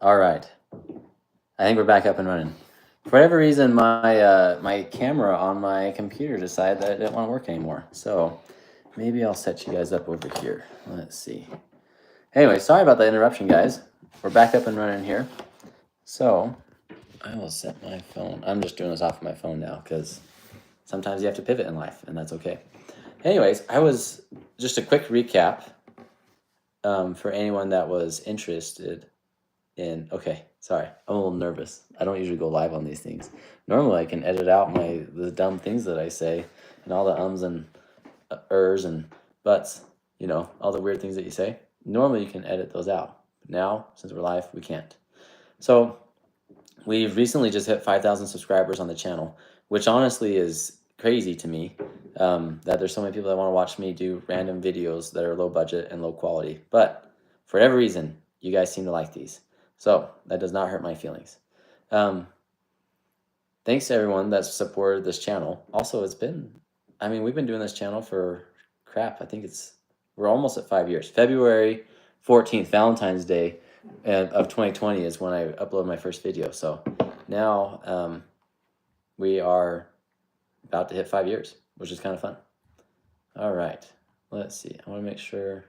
All right. I think we're back up and running. For whatever reason, my camera on my computer decided that it didn't want to work anymore. So maybe I'll set you guys up over here. Let's see. Anyway, sorry about the interruption, guys. We're back up and running here. So I will set my phone. I'm just doing this off of my phone now because sometimes you have to pivot in life, and that's okay. Anyways, I was just a quick recap for anyone that was interested in. Okay, sorry, I'm a little nervous. I don't usually go live on these things. Normally, I can edit out the dumb things that I say and all the ums and ers and buts. You know, all the weird things that you say. Normally, you can edit those out. But now, since we're live, we can't. So we've recently just hit 5,000 subscribers on the channel, which honestly is crazy to me, that there's so many people that want to watch me do random videos that are low budget and low quality. But for whatever reason, you guys seem to like these. So that does not hurt my feelings. Thanks to everyone that's supported this channel. Also, we've been doing this channel for crap. We're almost at 5 years. February 14th, Valentine's Day of 2020 is when I uploaded my first video. So now we are about to hit 5 years, which is kind of fun. All right, let's see. I want to make sure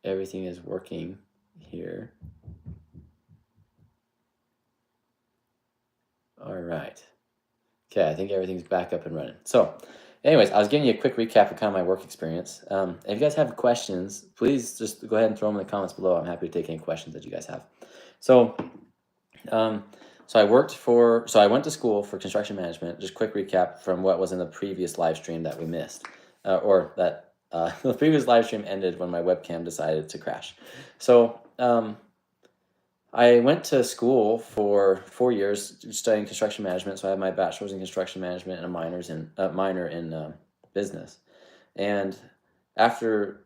everything is working here. All right. Okay, I think everything's back up and running. So anyways, I was giving you a quick recap of kind of my work experience. If you guys have questions, please just go ahead and throw them in the comments below. I'm happy to take any questions that you guys have. So, I went to school for construction management. Just quick recap from what was in the previous live stream that we missed, the previous live stream ended when my webcam decided to crash. So, I went to school for 4 years studying construction management. So I had my bachelor's in construction management and a minor in business. And after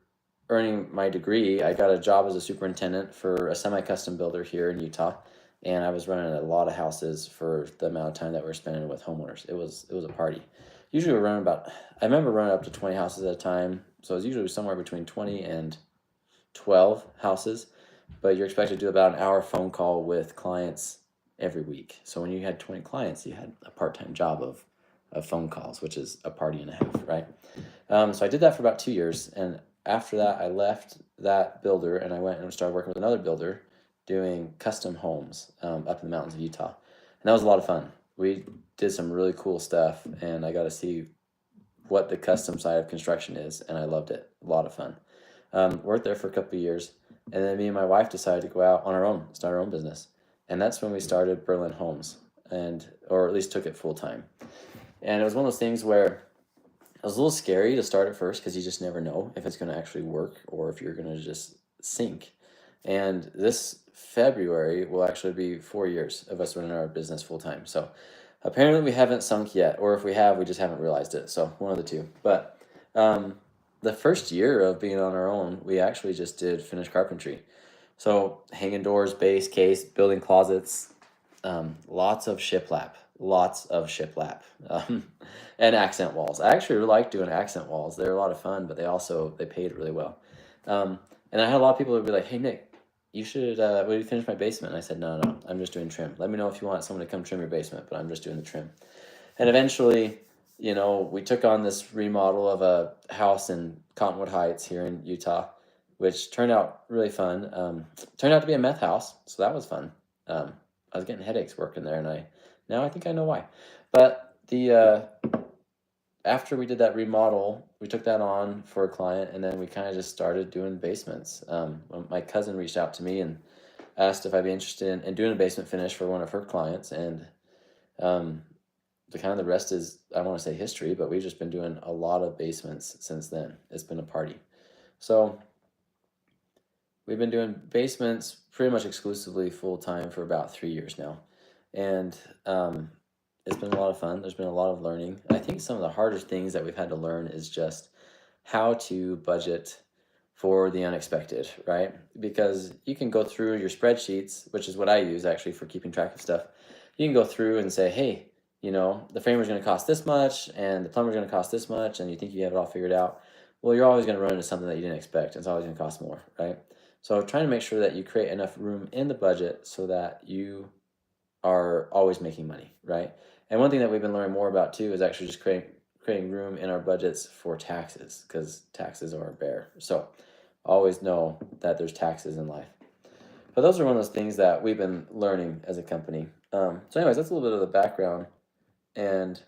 earning my degree, I got a job as a superintendent for a semi-custom builder here in Utah. And I was running a lot of houses for the amount of time that we were spending with homeowners. It was a party. Usually we run I remember running up to 20 houses at a time. So it was usually somewhere between 20 and 12 houses. But you're expected to do about an hour phone call with clients every week. So when you had 20 clients, you had a part-time job of phone calls, which is a party and a half, right? So I did that for about 2 years. And after that, I left that builder and I went and started working with another builder doing custom homes up in the mountains of Utah. And that was a lot of fun. We did some really cool stuff and I got to see what the custom side of construction is. And I loved it. A lot of fun. Worked there for a couple of years. And then me and my wife decided to go out on our own, start our own business. And that's when we started Berlin Homes, or at least took it full time. And it was one of those things where it was a little scary to start at first because you just never know if it's going to actually work or if you're going to just sink. And this February will actually be 4 years of us running our business full time. So apparently we haven't sunk yet, or if we have, we just haven't realized it. So one of the two. But the first year of being on our own, we actually just did finished carpentry. So hanging doors, base, case, building closets, lots of shiplap, and accent walls. I actually really like doing accent walls. They're a lot of fun, but they paid really well. And I had a lot of people who would be like, "Hey Nick, you should will you finish my basement?" And I said, "No, I'm just doing trim. Let me know if you want someone to come trim your basement, but I'm just doing the trim." And eventually, we took on this remodel of a house in Cottonwood Heights here in Utah, which turned out really fun. Turned out to be a meth house, so that was fun. I was getting headaches working there, and now I think I know why. But after we did that remodel, we took that on for a client, and then we kind of just started doing basements. My cousin reached out to me and asked if I'd be interested in doing a basement finish for one of her clients, and the rest is, I want to say history, but we've just been doing a lot of basements since then. It's been a party. So we've been doing basements pretty much exclusively full time for about 3 years now. And it's been a lot of fun. There's been a lot of learning. I think some of the hardest things that we've had to learn is just how to budget for the unexpected, right? Because you can go through your spreadsheets, which is what I use actually for keeping track of stuff. You can go through and say, hey, the framer's going to cost this much and the plumber's going to cost this much, and you think you have it all figured out. Well, you're always going to run into something that you didn't expect. It's always going to cost more, right? So trying to make sure that you create enough room in the budget so that you are always making money, right? And one thing that we've been learning more about too is actually just creating room in our budgets for taxes, because taxes are a bear. So always know that there's taxes in life. But those are one of those things that we've been learning as a company. So anyways, that's a little bit of the background. And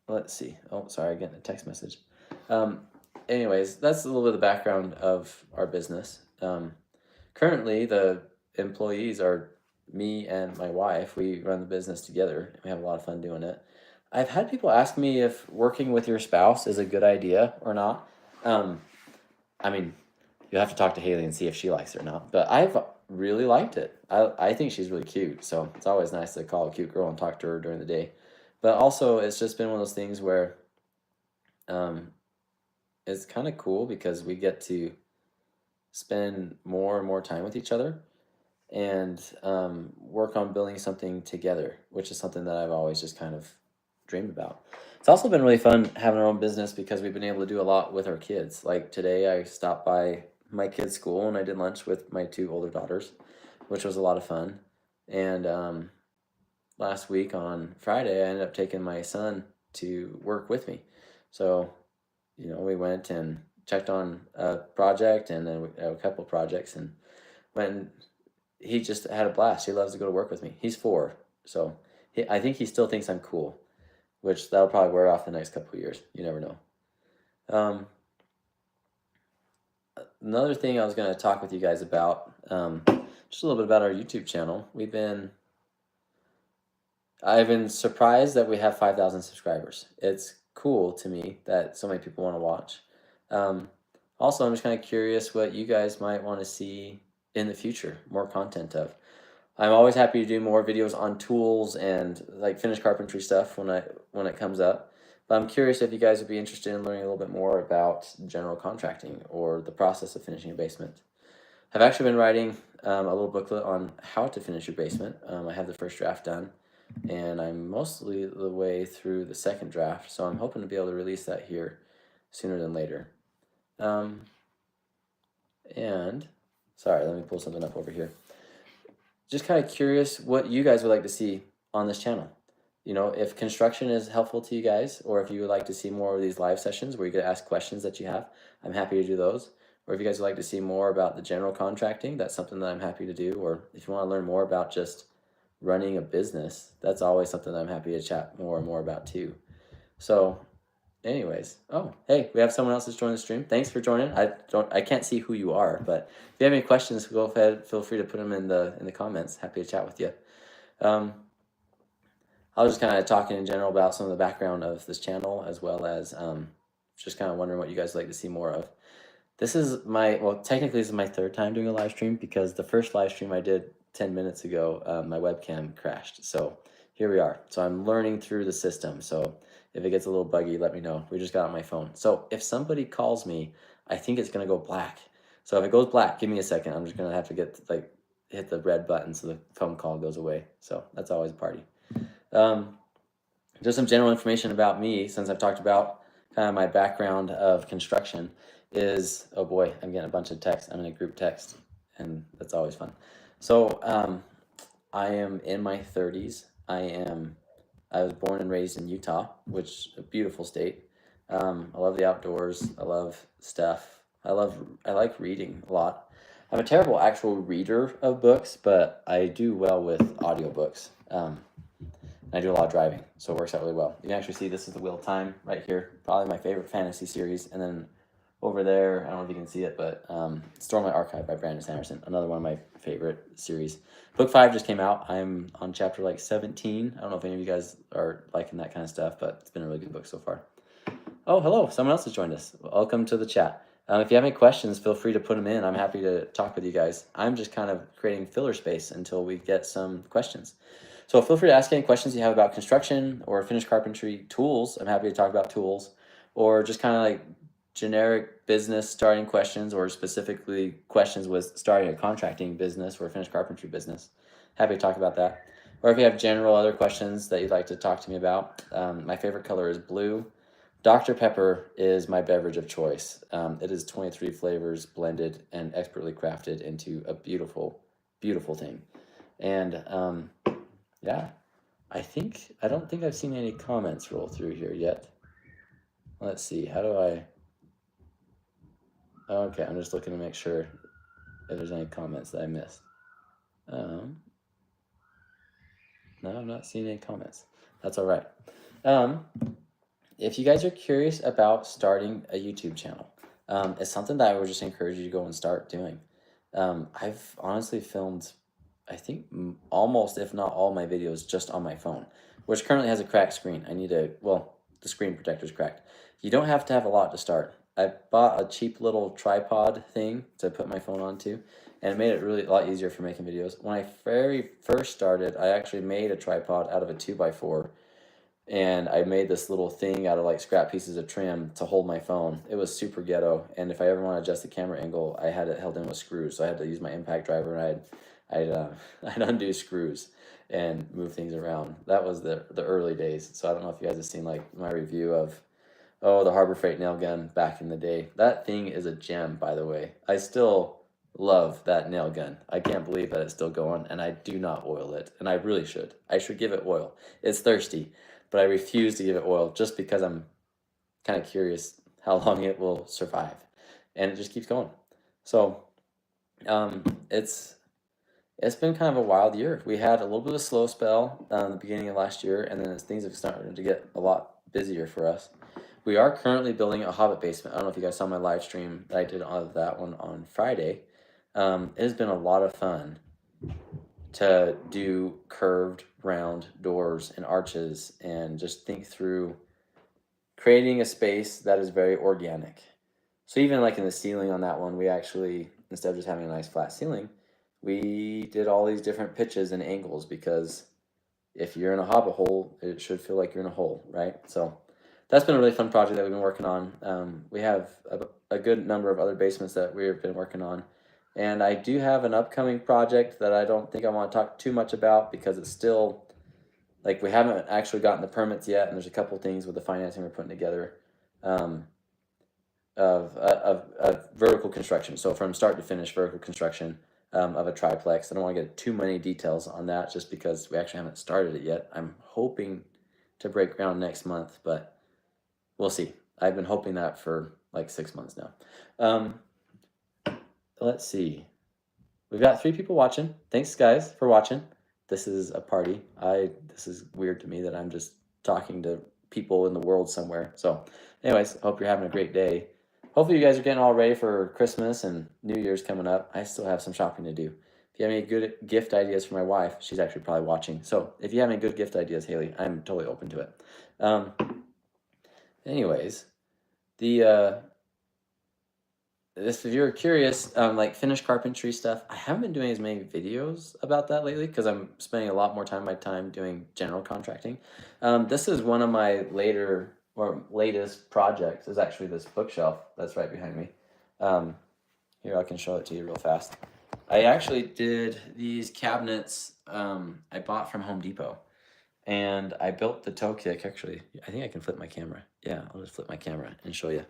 let's see. Oh, sorry, getting a text message. Um, anyways, that's a little bit of the background of our business. Currently, the employees are me and my wife. We run the business together. We have a lot of fun doing it. I've had people ask me if working with your spouse is a good idea or not. Um, I mean, you have to talk to Haley and see if she likes it or not. But I've really liked it. I think she's really cute. So it's always nice to call a cute girl and talk to her during the day. But also, it's just been one of those things where um, it's kind of cool because we get to spend more and more time with each other and work on building something together, which is something that I've always just kind of dreamed about. It's also been really fun having our own business because we've been able to do a lot with our kids. Like today, I stopped by my kids' school and I did lunch with my two older daughters, which was a lot of fun. And last week on Friday, I ended up taking my son to work with me. So, we went and checked on a project and then a couple projects and went. He just had a blast. He loves to go to work with me. He's 4, so I think he still thinks I'm cool, which that'll probably wear off the next couple of years. You never know. Um, Another thing I was going to talk with you guys about, just a little bit about our YouTube channel. I've been surprised that we have 5,000 subscribers. It's cool to me that so many people want to watch. Um, Also, I'm just kind of curious what you guys might want to see in the future, more content of. I'm always happy to do more videos on tools and like finished carpentry stuff when it comes up. But I'm curious if you guys would be interested in learning a little bit more about general contracting or the process of finishing a basement. I've actually been writing a little booklet on how to finish your basement. I have the first draft done, and I'm mostly the way through the second draft, so I'm hoping to be able to release that here sooner than later. Um, and sorry, let me pull something up over here. Just kind of curious what you guys would like to see on this channel. If construction is helpful to you guys, or if you would like to see more of these live sessions where you get to ask questions that you have, I'm happy to do those. Or if you guys would like to see more about the general contracting, that's something that I'm happy to do. Or if you want to learn more about just running a business, that's always something that I'm happy to chat more and more about too. So anyways, oh, hey, we have someone else that's joined the stream. Thanks for joining. I can't see who you are, but if you have any questions, go ahead, feel free to put them in the comments. Happy to chat with you. I was just kind of talking in general about some of the background of this channel, as well as just kind of wondering what you guys would like to see more of. Technically this is my third time doing a live stream because the first live stream I did 10 minutes ago, my webcam crashed. So here we are. So I'm learning through the system. So if it gets a little buggy, let me know. We just got on my phone. So if somebody calls me, I think it's going to go black. So if it goes black, give me a second. I'm just going to have to hit the red button so the phone call goes away. So that's always a party. Just some general information about me, since I've talked about kind of my background of construction is, oh boy, I'm getting a bunch of text. I'm in a group text, and that's always fun. So I am in my 30s. I was born and raised in Utah, which is a beautiful state. I love the outdoors. I love stuff. I like reading a lot. I'm a terrible actual reader of books, but I do well with audiobooks. I do a lot of driving, so it works out really well. You can actually see this is the Wheel of Time right here, probably my favorite fantasy series. And then over there, I don't know if you can see it, but Storm My Archive by Brandon Sanderson, another one of my favorite series. Book 5 just came out. I'm on chapter 17. I don't know if any of you guys are liking that kind of stuff, but it's been a really good book so far. Oh, hello, someone else has joined us. Welcome to the chat. If you have any questions, feel free to put them in. I'm happy to talk with you guys. I'm just kind of creating filler space until we get some questions. So feel free to ask any questions you have about construction or finished carpentry tools. I'm happy to talk about tools, or just kind of like generic business starting questions, or specifically questions with starting a contracting business or a finished carpentry business. Happy to talk about that. Or if you have general other questions that you'd like to talk to me about, my favorite color is blue. Dr. Pepper is my beverage of choice. It is 23 flavors blended and expertly crafted into a beautiful, beautiful thing. And yeah, I don't think I've seen any comments roll through here yet. Let's see, how do I, okay, I'm just looking to make sure if there's any comments that I missed. No, I'm not seeing any comments. That's all right. If you guys are curious about starting a YouTube channel, it's something that I would just encourage you to go and start doing. I've honestly filmed, I think, almost, if not all my videos just on my phone, which currently has a cracked screen. I need to, well, the screen protector's cracked. You don't have to have a lot to start. I bought a cheap little tripod thing to put my phone onto, and it made it really a lot easier for making videos. When I very first started, I actually made a tripod out of a 2x4, and I made this little thing out of like scrap pieces of trim to hold my phone. It was super ghetto, and if I ever want to adjust the camera angle, I had it held in with screws, so I had to use my impact driver, and I'd undo screws and move things around. That was the early days. So I don't know if you guys have seen like my review of the Harbor Freight nail gun back in the day. That thing is a gem, by the way. I still love that nail gun. I can't believe that it's still going, and I do not oil it, and I really should. I should give it oil. It's thirsty, but I refuse to give it oil just because I'm kind of curious how long it will survive, and it just keeps going. So um, it's it's been kind of a wild year. We had a little bit of a slow spell the beginning of last year, and then things have started to get a lot busier for us. We are currently building a Hobbit basement. I don't know if you guys saw my live stream that I did of that one on Friday. It has been a lot of fun to do curved round doors and arches and just think through creating a space that is very organic. So even like in the ceiling on that one, we actually, instead of just having a nice flat ceiling, we did all these different pitches and angles, because if you're in a hobbit hole, it should feel like you're in a hole, right? So that's been a really fun project that we've been working on. We have a good number of other basements that we've been working on. And I do have an upcoming project that I don't think I want to talk too much about, because it's still, like, we haven't actually gotten the permits yet, and there's a couple things with the financing we're putting together um, of vertical construction. So from start to finish, vertical construction of a triplex. I don't want to get too many details on that just because we actually haven't started it yet. I'm hoping to break ground next month, but we'll see. I've been hoping that for like 6 months now. Let's see. We've got 3 people watching. Thanks, guys, for watching. This is a party. This is weird to me that I'm just talking to people in the world somewhere. So anyways, hope you're having a great day. Hopefully you guys are getting all ready for Christmas and New Year's coming up. I still have some shopping to do. If you have any good gift ideas for my wife, she's actually probably watching. So if you have any good gift ideas, Haley, I'm totally open to it. Anyways, if you're curious, like finished carpentry stuff, I haven't been doing as many videos about that lately because I'm spending a lot more time my time doing general contracting. This is one of my latest projects. Is actually this bookshelf that's right behind me. Here, I can show it to you real fast. I actually did these cabinets I bought from Home Depot, and I built the toe kick. Actually, I think I can flip my camera. Yeah, I'll just flip my camera and show you.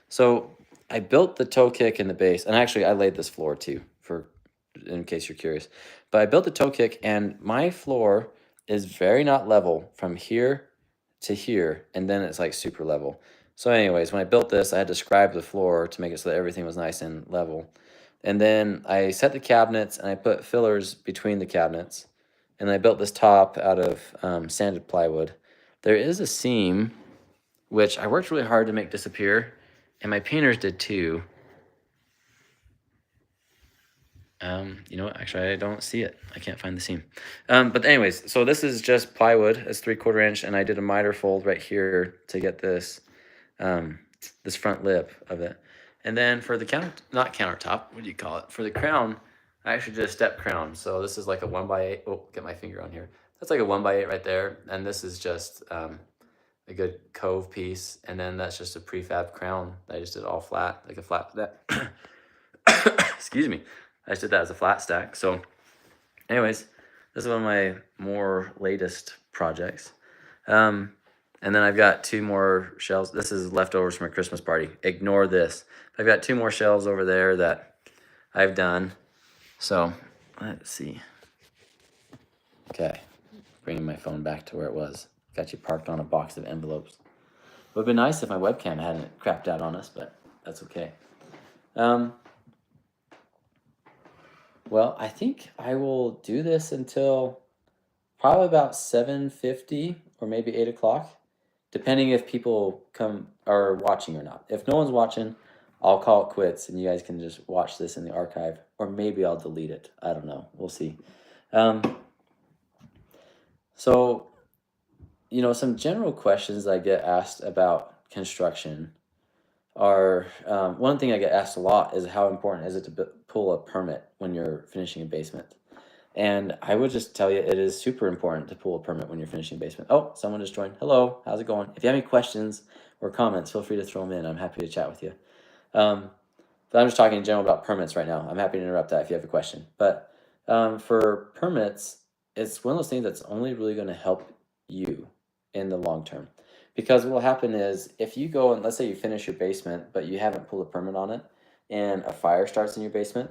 So I built the toe kick in the base, and actually I laid this floor too, in case you're curious. But I built the toe kick, and my floor is very not level from here to here, and then it's like super level. So anyways, when I built this, I had to scribe the floor to make it so that everything was nice and level. And then I set the cabinets, and I put fillers between the cabinets, and I built this top out of sanded plywood. There is a seam, which I worked really hard to make disappear, and my painters did too. You know what? Actually, I don't see it. I can't find the seam. But anyways, so this is just plywood. It's 3/4 inch, and I did a miter fold right here to get this this front lip of it. And then for the not countertop, what do you call it? For the crown, I actually did a step crown. So this is like a 1x8. Oh, get my finger on here. That's like a 1x8 right there. And this is just a good cove piece. And then that's just a prefab crown. I just did all flat, like a flat that. Excuse me. I just did that as a flat stack. So anyways, this is one of my more latest projects. And then I've got 2 more shelves. This is leftovers from a Christmas party. Ignore this. I've got 2 more shelves over there that I've done. So let's see. Okay, bringing my phone back to where it was. Got you parked on a box of envelopes. It would have been nice if my webcam hadn't crapped out on us, but that's okay. Well, I think I will do this until probably about 7:50 or maybe 8 o'clock, depending if people are watching or not. If no one's watching, I'll call it quits and you guys can just watch this in the archive, or maybe I'll delete it. I don't know. We'll see. So, some general questions I get asked about construction are, one thing I get asked a lot is how important is it to pull a permit when you're finishing a basement? And I would just tell you it is super important to pull a permit when you're finishing a basement. Oh, someone just joined. Hello, how's it going? If you have any questions or comments, feel free to throw them in. I'm happy to chat with you. But I'm just talking in general about permits right now. I'm happy to interrupt that if you have a question. But for permits, it's one of those things that's only really going to help you in the long term. Because what will happen is if you go and let's say you finish your basement, but you haven't pulled a permit on it, and a fire starts in your basement,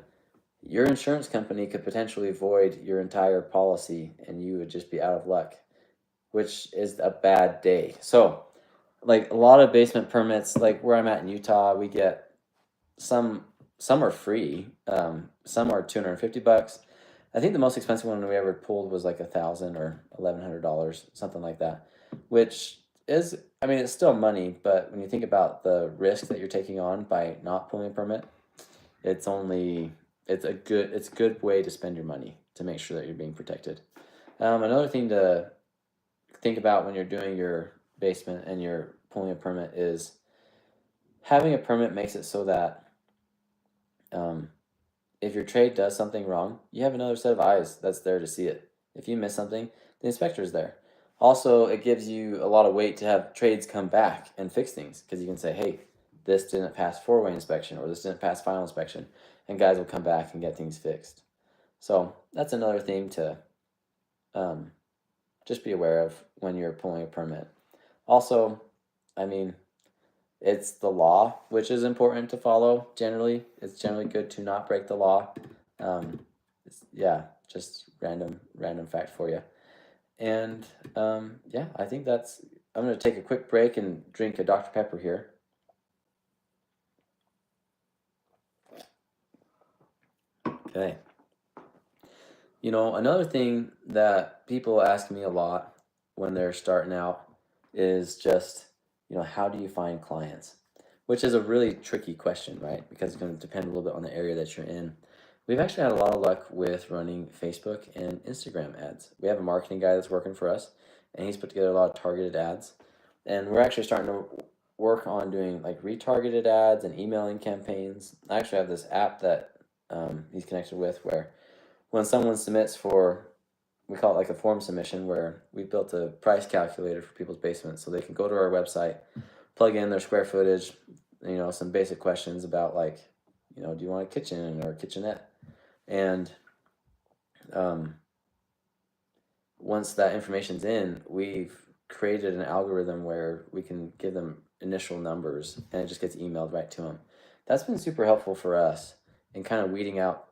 your insurance company could potentially void your entire policy and you would just be out of luck, which is a bad day. So, like a lot of basement permits, like where I'm at in Utah, we get some are free, some are $250. I think the most expensive one we ever pulled was like $1,000 or $1,100, something like that, which is, I mean, it's still money, but when you think about the risk that you're taking on by not pulling a permit, it's a good way to spend your money to make sure that you're being protected. Another thing to think about when you're doing your basement and you're pulling a permit is having a permit makes it so that if your trade does something wrong, you have another set of eyes that's there to see it. If you miss something, the inspector's there. Also, it gives you a lot of weight to have trades come back and fix things because you can say, hey, this didn't pass four-way inspection or this didn't pass final inspection, and guys will come back and get things fixed. So that's another thing to just be aware of when you're pulling a permit. Also, I mean, it's the law, which is important to follow generally. It's generally good to not break the law. Yeah, just random fact for you. And yeah, I think I'm going to take a quick break and drink a Dr. Pepper here. Okay. Another thing that people ask me a lot when they're starting out is just, how do you find clients? Which is a really tricky question, right? Because it's going to depend a little bit on the area that you're in. We've actually had a lot of luck with running Facebook and Instagram ads. We have a marketing guy that's working for us, and he's put together a lot of targeted ads. And we're actually starting to work on doing like retargeted ads and emailing campaigns. I actually have this app that he's connected with where when someone submits we call it like a form submission, where we built a price calculator for people's basements so they can go to our website, plug in their square footage, some basic questions about like, do you want a kitchen or a kitchenette? And once that information's in, we've created an algorithm where we can give them initial numbers and it just gets emailed right to them. That's been super helpful for us in kind of weeding out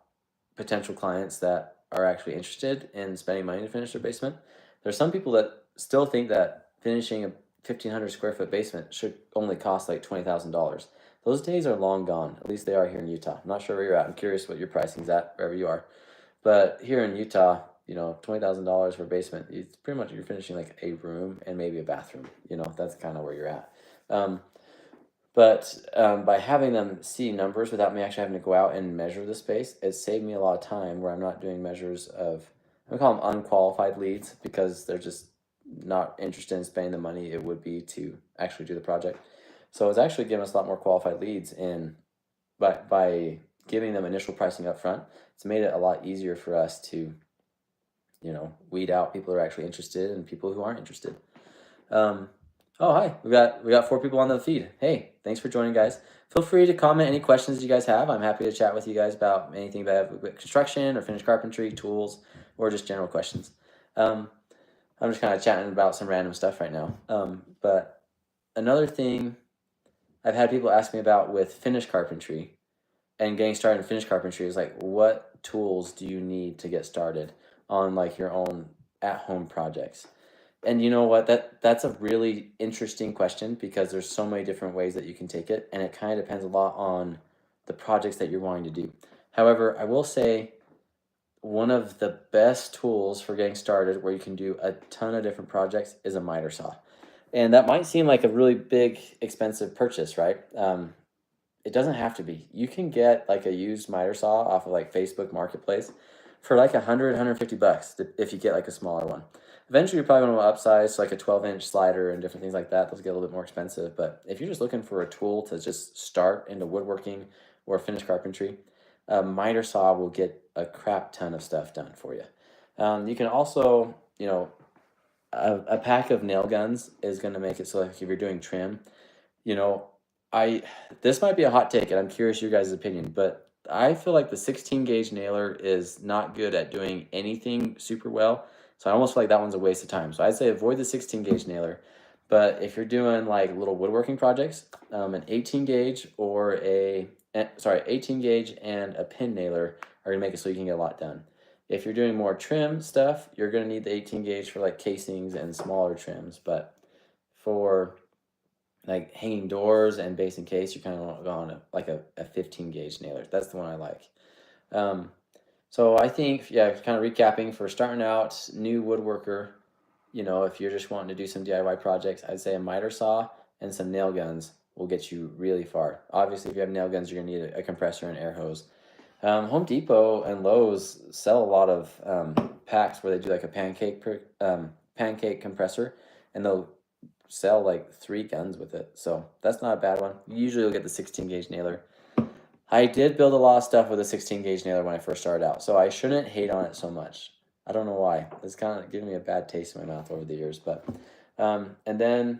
potential clients that are actually interested in spending money to finish their basement. There's some people that still think that finishing a 1,500 square foot basement should only cost like $20,000. Those days are long gone. At least they are here in Utah. I'm not sure where you're at. I'm curious what your pricing's at wherever you are. But here in Utah, $20,000 for a basement, it's pretty much you're finishing like a room and maybe a bathroom. That's kind of where you're at. But by having them see numbers without me actually having to go out and measure the space, it saved me a lot of time where I'm not doing measures of, I call them unqualified leads because they're just not interested in spending the money it would be to actually do the project. So it's actually giving us a lot more qualified leads by giving them initial pricing up front. It's made it a lot easier for us to, weed out people who are actually interested and people who aren't interested. Oh, hi. We got 4 people on the feed. Hey, thanks for joining, guys. Feel free to comment any questions you guys have. I'm happy to chat with you guys about anything about construction or finished carpentry, tools, or just general questions. I'm just kind of chatting about some random stuff right now. But another thing I've had people ask me about with finished carpentry and getting started in finished carpentry is like, what tools do you need to get started on like your own at-home projects? And you know what? That's a really interesting question because there's so many different ways that you can take it, and it kind of depends a lot on the projects that you're wanting to do. However, I will say one of the best tools for getting started where you can do a ton of different projects is a miter saw. And that might seem like a really big, expensive purchase, right? It doesn't have to be. You can get like a used miter saw off of like Facebook Marketplace for like 150 bucks if you get like a smaller one. Eventually, you're probably going to upsize to like a 12-inch slider and different things like that. Those get a little bit more expensive. But if you're just looking for a tool to just start into woodworking or finished carpentry, a miter saw will get a crap ton of stuff done for you. You can also, a pack of nail guns is going to make it so like if you're doing trim, you know, I this might be a hot take, and I'm curious your guys' opinion, but I feel like the 16 gauge nailer is not good at doing anything super well. So I almost feel like that one's a waste of time. So I'd say avoid the 16 gauge nailer. But if you're doing like little woodworking projects, an 18 gauge or 18 gauge and a pin nailer are gonna make it so you can get a lot done. If you're doing more trim stuff, you're gonna need the 18 gauge for like casings and smaller trims. But for like hanging doors and base and case, you kind of want to go on a 15 gauge nailer. That's the one I like. Um, so I think, yeah, kind of recapping for starting out, new woodworker, if you're just wanting to do some DIY projects, I'd say a miter saw and some nail guns will get you really far. Obviously, if you have nail guns, you're gonna need a compressor and air hose. Home Depot and Lowe's sell a lot of packs where they do like a pancake compressor, and they'll sell like 3 guns with it. So that's not a bad one. Usually you'll get the 16 gauge nailer. I did build a lot of stuff with a 16 gauge nailer when I first started out, so I shouldn't hate on it so much. I don't know why. It's kind of giving me a bad taste in my mouth over the years. But and then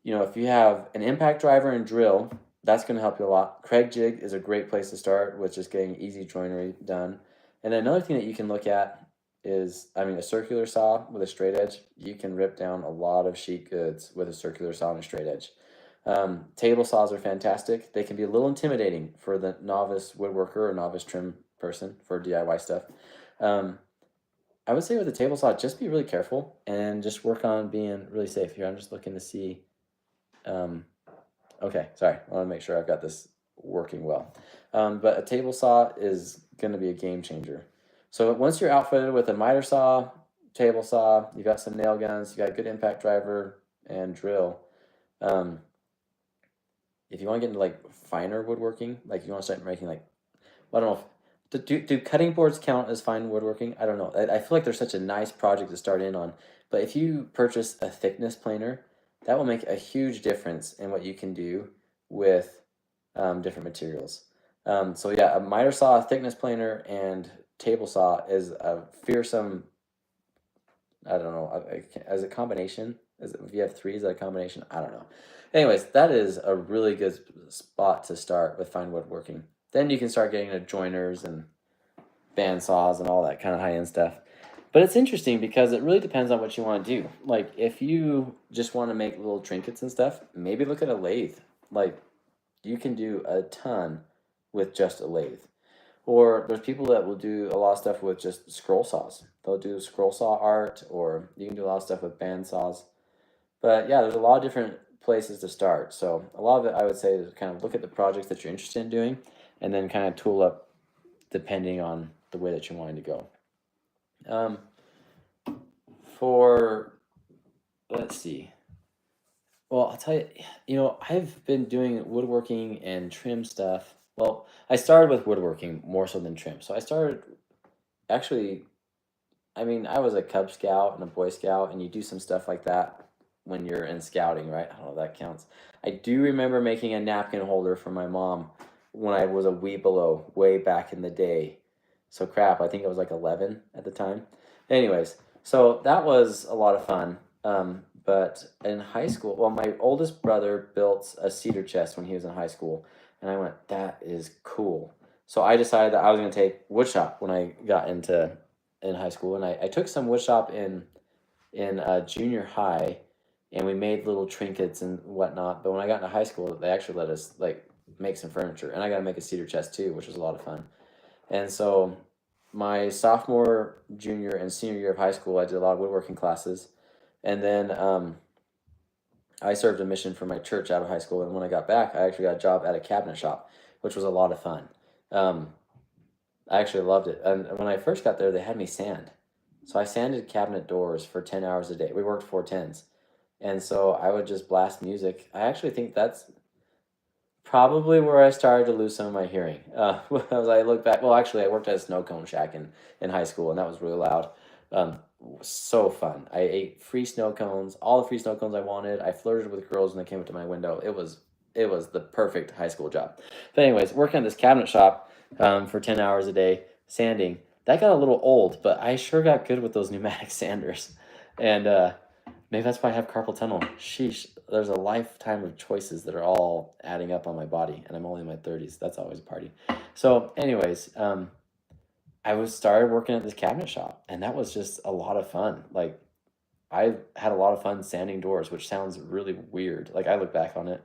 if you have an impact driver and drill, that's going to help you a lot. Craig Jig is a great place to start with just getting easy joinery done. And then another thing that you can look at is, a circular saw with a straight edge. You can rip down a lot of sheet goods with a circular saw and a straight edge. Table saws are fantastic. They can be a little intimidating for the novice woodworker or novice trim person for DIY stuff. I would say with a table saw, just be really careful and just work on being really safe. Here, I'm just looking to see. Okay, sorry. I want to make sure I've got this working well. But a table saw is going to be a game changer. So once you're outfitted with a miter saw, table saw, you got some nail guns, you got a good impact driver and drill. If you want to get into like finer woodworking, like you want to start making like, I don't know, do cutting boards count as fine woodworking? I don't know. I feel like they're such a nice project to start in on. But if you purchase a thickness planer, that will make a huge difference in what you can do with different materials. So yeah, a miter saw, a thickness planer, and table saw is a fearsome, I don't know, as a combination. If you have 3, is that a combination? I don't know. Anyways, that is a really good spot to start with fine woodworking. Then you can start getting into joiners and band saws and all that kind of high-end stuff. But it's interesting because it really depends on what you want to do. Like, if you just want to make little trinkets and stuff, maybe look at a lathe. Like, you can do a ton with just a lathe. Or there's people that will do a lot of stuff with just scroll saws. They'll do scroll saw art, or you can do a lot of stuff with band saws. But yeah, there's a lot of different places to start. So a lot of it, I would say, is kind of look at the projects that you're interested in doing, and then kind of tool up depending on the way that you're wanting to go. Let's see. Well, I'll tell you, I've been doing woodworking and trim stuff. Well, I started with woodworking more so than trim. So I started, actually, I was a Cub Scout and a Boy Scout, and you do some stuff like that when you're in scouting, right? I don't know if that counts. I do remember making a napkin holder for my mom when I was a wee below, way back in the day. So crap, I think I was like 11 at the time. Anyways, so that was a lot of fun. But in high school, well, my oldest brother built a cedar chest when he was in high school, and I went, that is cool. So I decided that I was going to take woodshop when I got in high school, and I took some woodshop in in junior high, and we made little trinkets and whatnot. But when I got into high school, they actually let us like make some furniture, and I got to make a cedar chest too, which was a lot of fun. And so my sophomore, junior, and senior year of high school, I did a lot of woodworking classes, and then I served a mission for my church out of high school. And when I got back, I actually got a job at a cabinet shop, which was a lot of fun. Um, I actually loved it. And when I first got there, they had me sand. So I sanded cabinet doors for 10 hours a day. We worked 4 10s. And so I would just blast music. I actually think that's probably where I started to lose some of my hearing. As I look back, well, actually, I worked at a snow cone shack in high school, and that was really loud. Um, so fun. I ate free snow cones, all the free snow cones I wanted. I flirted with girls when they came up to my window. It was the perfect high school job. But anyways, working at this cabinet shop for 10 hours a day, sanding. That got a little old, but I sure got good with those pneumatic sanders, and maybe that's why I have carpal tunnel. Sheesh, there's a lifetime of choices that are all adding up on my body, and I'm only in my 30s. That's always a party. So, anyways, I was started working at this cabinet shop, and that was just a lot of fun. Like, I had a lot of fun sanding doors, which sounds really weird. Like I look back on it,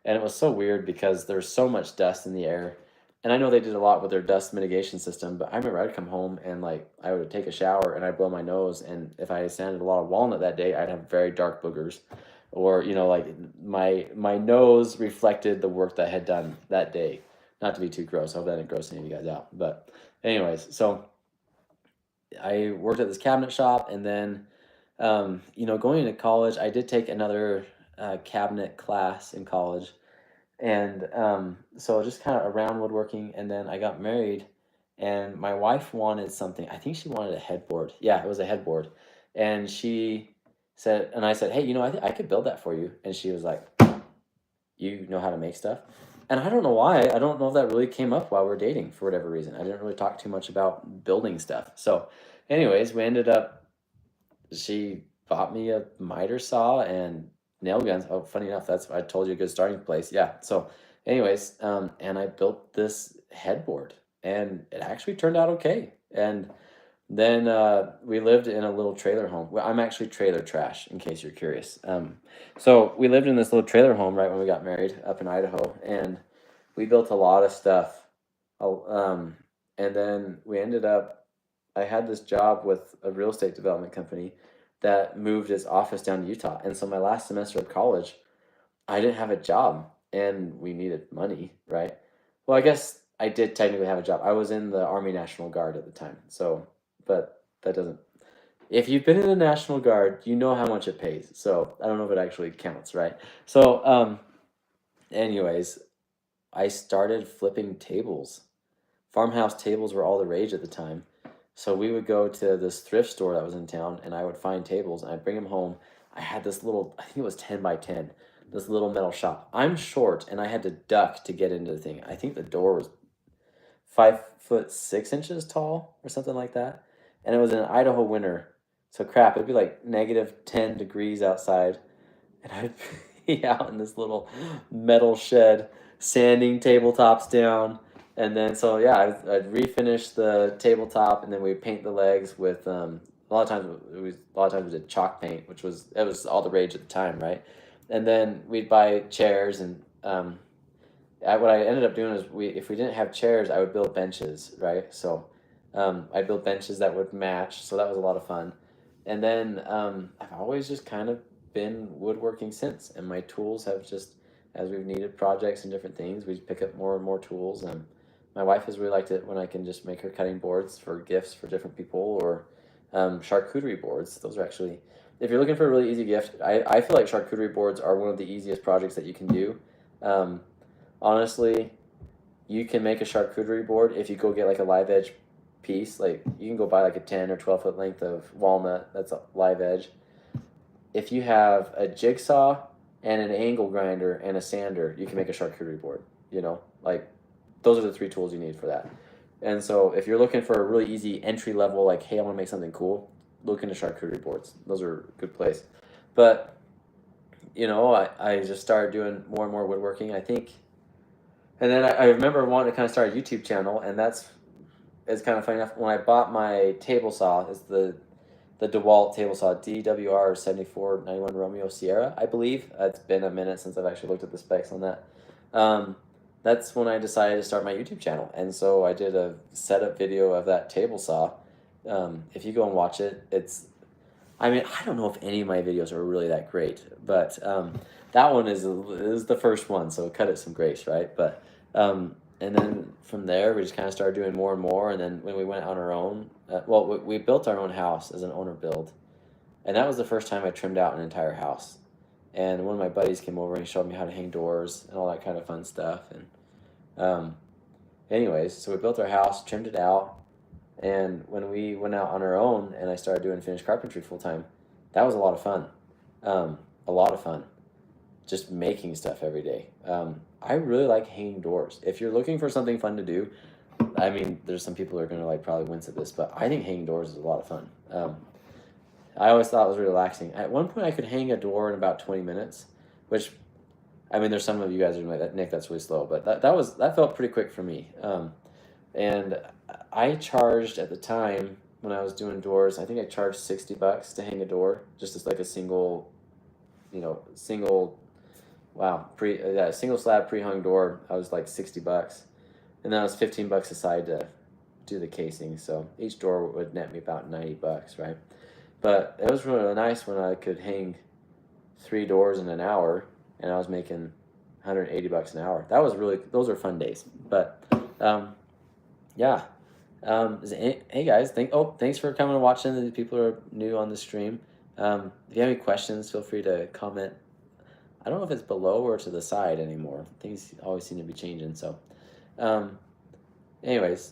and it was so weird because there's so much dust in the air. And I know they did a lot with their dust mitigation system, but I remember I'd come home and like I would take a shower and I'd blow my nose, and if I sanded a lot of walnut that day, I'd have very dark boogers, or like my nose reflected the work that I had done that day. Not to be too gross. I hope that didn't gross any of you guys out. But anyways, so I worked at this cabinet shop, and then going into college, I did take another cabinet class in college, and so just kind of around woodworking. And then I got married, and my wife wanted something. I think she wanted a headboard. Yeah, it was a headboard, and she said, and I said, hey, I could build that for you. And she was like, you know how to make stuff. And I don't know why. I don't know if that really came up while we are dating for whatever reason. I didn't really talk too much about building stuff. So, anyways, we ended up she bought me a miter saw and nail guns. Oh, funny enough, that's I told you a good starting place. Yeah. So, anyways, and I built this headboard, and it actually turned out okay. And then we lived in a little trailer home. Well, I'm actually trailer trash, in case you're curious. So we lived in this little trailer home right when we got married up in Idaho, and we built a lot of stuff. And then we ended up I had this job with a real estate development company that moved its office down to Utah. And so my last semester of college, I didn't have a job, and we needed money, right? Well, I guess I did technically have a job. I was in the Army National Guard at the time. So, but that doesn't, if you've been in the National Guard, you know how much it pays. So I don't know if it actually counts, right? So, anyways, I started flipping tables. Farmhouse tables were all the rage at the time. So we would go to this thrift store that was in town, and I would find tables and I'd bring them home. I had this little, I think it was 10 by 10, this little metal shop. I'm short, and I had to duck to get into the thing. I think the door was 5'6" tall or something like that. And it was in an Idaho winter. So crap, it'd be like -10 degrees outside, and I'd be out in this little metal shed sanding tabletops down. And then so yeah, I'd refinish the tabletop, and then we'd paint the legs with a lot of times we did chalk paint, which was it was all the rage at the time, right? And then we'd buy chairs, and what I ended up doing is if we didn't have chairs, I would build benches, right? So I'd build benches that would match, so that was a lot of fun. And then I've always just kind of been woodworking since, and my tools have just, as we've needed projects and different things, we pick up more and more tools. And my wife has really liked it when I can just make her cutting boards for gifts for different people, or charcuterie boards. Those are actually, if you're looking for a really easy gift, I feel like charcuterie boards are one of the easiest projects that you can do. Um, Honestly, you can make a charcuterie board if you go get like a live edge piece. Like you can go buy like a 10 or 12 foot length of walnut that's a live edge. If you have a jigsaw and an angle grinder and a sander, you can make a charcuterie board. Like those are the three tools you need for that. And so if you're looking for a really easy entry level, like, hey, I want to make something cool, look into charcuterie boards. Those are a good place. But, I just started doing more and more woodworking, I think. And then I remember wanting to kind of start a YouTube channel, and it's kind of funny enough. When I bought my table saw, the DeWalt table saw, DWR 7491 Romeo Sierra, I believe. It's been a minute since I've actually looked at the specs on that. That's when I decided to start my YouTube channel. And so I did a setup video of that table saw. If you go and watch it, I mean, I don't know if any of my videos are really that great, but that one is the first one, so cut it some grace, right? But and then from there, we just kind of started doing more and more. And then when we went on our own, well, we built our own house as an owner build, and that was the first time I trimmed out an entire house. And one of my buddies came over and he showed me how to hang doors and all that kind of fun stuff. And anyways, so we built our house, trimmed it out, and when we went out on our own and I started doing finished carpentry full time, that was a lot of fun. A lot of fun. Just making stuff every day. I really like hanging doors. If you're looking for something fun to do, I mean, there's some people who are gonna like probably wince at this, but I think hanging doors is a lot of fun. I always thought it was relaxing. At one point, I could hang a door in about 20 minutes, which, I mean, there's some of you guys who are like, Nick, that's really slow, but that felt pretty quick for me. And I charged at the time when I was doing doors, I think I charged $60 to hang a door, just as like a single, single slab pre-hung door. I was like $60, and then I was $15 aside to do the casing. So each door would net me about $90, right? But it was really nice when I could hang 3 doors in an hour, and I was making $180 an hour. Those are fun days. But yeah. Hey guys, thanks for coming and watching. The people who are new on the stream. If you have any questions, feel free to comment. I don't know if it's below or to the side anymore. Things always seem to be changing. So, anyways,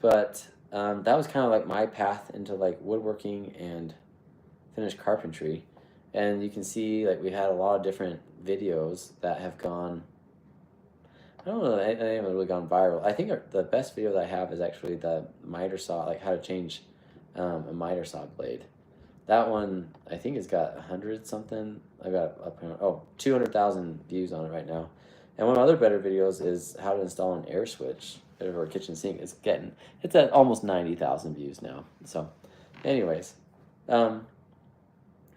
but that was kind of like my path into like woodworking and finished carpentry. And you can see like we had a lot of different videos that have gone, I don't know, they haven't really gone viral. I think the best video that I have is actually the miter saw, like how to change a miter saw blade. That one, I think it's got 100 something. I got 200,000 views on it right now. And one of my other better videos is how to install an air switch or a kitchen sink. It's at almost 90,000 views now. So, anyways,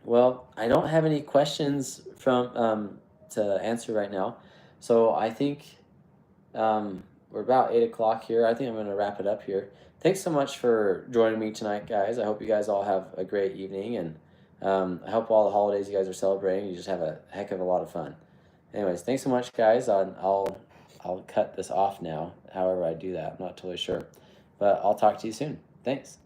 well, I don't have any questions from to answer right now. So I think we're about 8 o'clock here. I think I'm going to wrap it up here. Thanks so much for joining me tonight, guys. I hope you guys all have a great evening, and I hope all the holidays you guys are celebrating, you just have a heck of a lot of fun. Anyways, thanks so much, guys. I'll cut this off now. However I do that, I'm not totally sure, but I'll talk to you soon. Thanks.